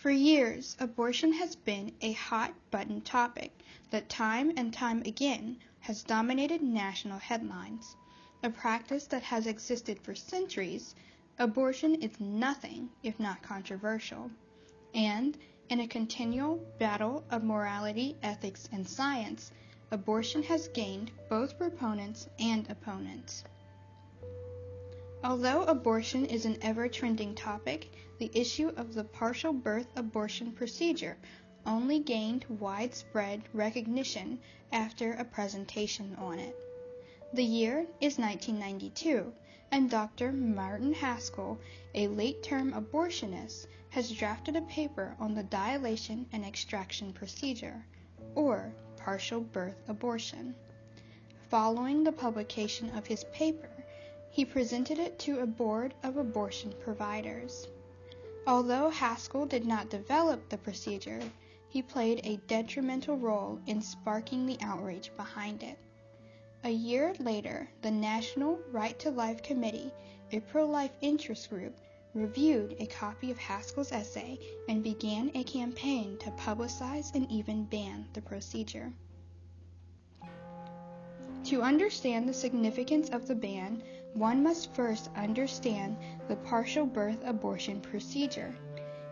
For years, abortion has been a hot-button topic that time and time again has dominated national headlines. A practice that has existed for centuries, abortion is nothing if not controversial. And in a continual battle of morality, ethics, and science, abortion has gained both proponents and opponents. Although abortion is an ever-trending topic, the issue of the partial birth abortion procedure only gained widespread recognition after a presentation on it. The year is 1992, and Dr. Martin Haskell, a late-term abortionist, has drafted a paper on the dilation and extraction procedure, or partial birth abortion. Following the publication of his paper, he presented it to a board of abortion providers. Although Haskell did not develop the procedure, he played a detrimental role in sparking the outrage behind it. A year later, the National Right to Life Committee, a pro-life interest group, reviewed a copy of Haskell's essay and began a campaign to publicize and even ban the procedure. To understand the significance of the ban, one must first understand the partial birth abortion procedure.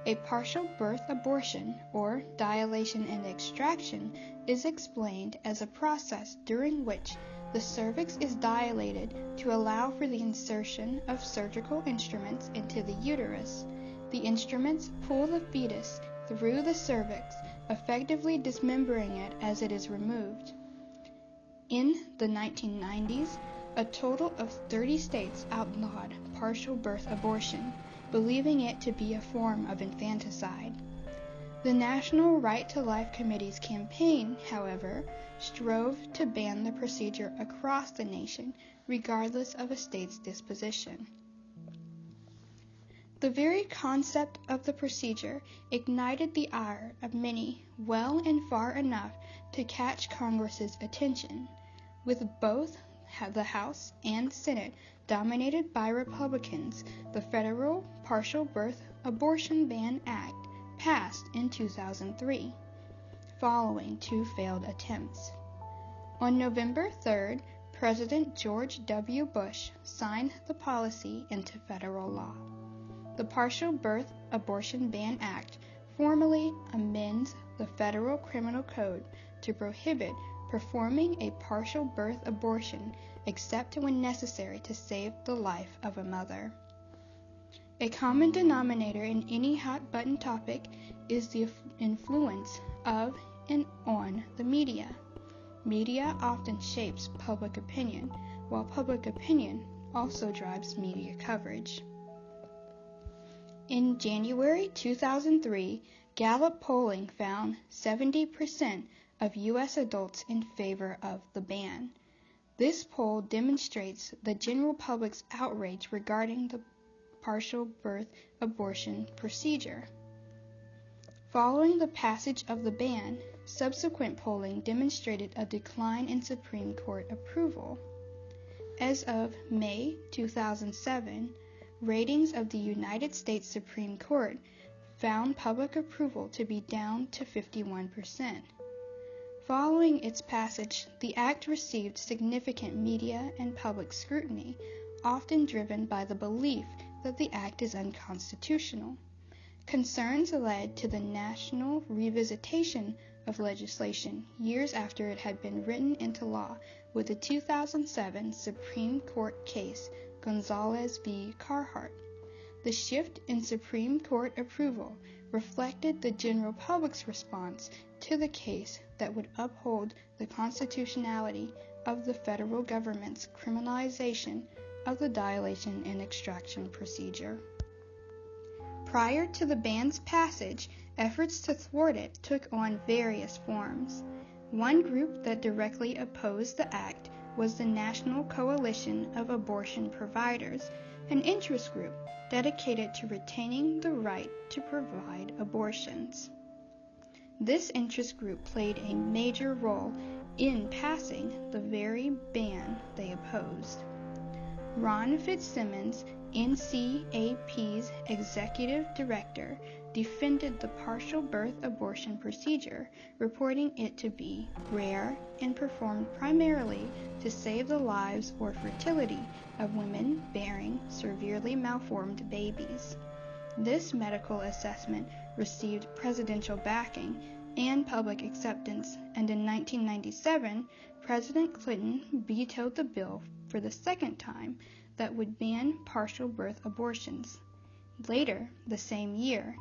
A partial birth abortion, or dilation and extraction, is explained as a process during which the cervix is dilated to allow for the insertion of surgical instruments into the uterus. The instruments pull the fetus through the cervix, effectively dismembering it as it is removed. In the 1990s, a total of 30 states outlawed partial birth abortion, believing it to be a form of infanticide. The National Right to Life Committee's campaign, however, strove to ban the procedure across the nation, regardless of a state's disposition. The very concept of the procedure ignited the ire of many well and far enough to catch Congress's attention, with both the House and Senate dominated by Republicans. The Federal Partial Birth Abortion Ban Act passed in 2003, following 2 failed attempts. On November 3rd, President George W. Bush signed the policy into federal law. The Partial Birth Abortion Ban Act formally amends the Federal Criminal Code to prohibit performing a partial birth abortion except when necessary to save the life of a mother. A common denominator in any hot-button topic is the influence of and on the media. Media often shapes public opinion, while public opinion also drives media coverage. In January 2003, Gallup polling found 70% of U.S. adults in favor of the ban. This poll demonstrates the general public's outrage regarding the partial birth abortion procedure. Following the passage of the ban, subsequent polling demonstrated a decline in Supreme Court approval. As of May 2007, ratings of the United States Supreme Court found public approval to be down to 51%. Following its passage, the act received significant media and public scrutiny, often driven by the belief that the act is unconstitutional. Concerns led to the national revisitation of legislation years after it had been written into law with the 2007 Supreme Court case Gonzalez v. Carhart. The shift in Supreme Court approval reflected the general public's response to the case that would uphold the constitutionality of the federal government's criminalization of the dilation and extraction procedure. Prior to the ban's passage, efforts to thwart it took on various forms. One group that directly opposed the act was the National Coalition of Abortion Providers, an interest group dedicated to retaining the right to provide abortions. This interest group played a major role in passing the very ban they opposed. Ron Fitzsimmons, NCAP's executive director, defended the partial birth abortion procedure, reporting it to be rare and performed primarily to save the lives or fertility of women bearing severely malformed babies. This medical assessment received presidential backing and public acceptance, and in 1997, President Clinton vetoed the bill for the second time that would ban partial birth abortions. Later, the same year,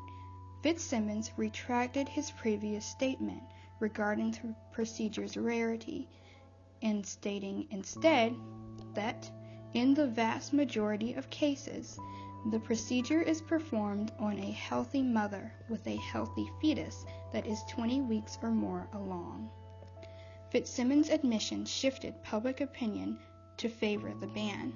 Fitzsimmons retracted his previous statement regarding the procedure's rarity, and stating instead that, in the vast majority of cases, the procedure is performed on a healthy mother with a healthy fetus that is 20 weeks or more along. Fitzsimmons' admission shifted public opinion to favor the ban.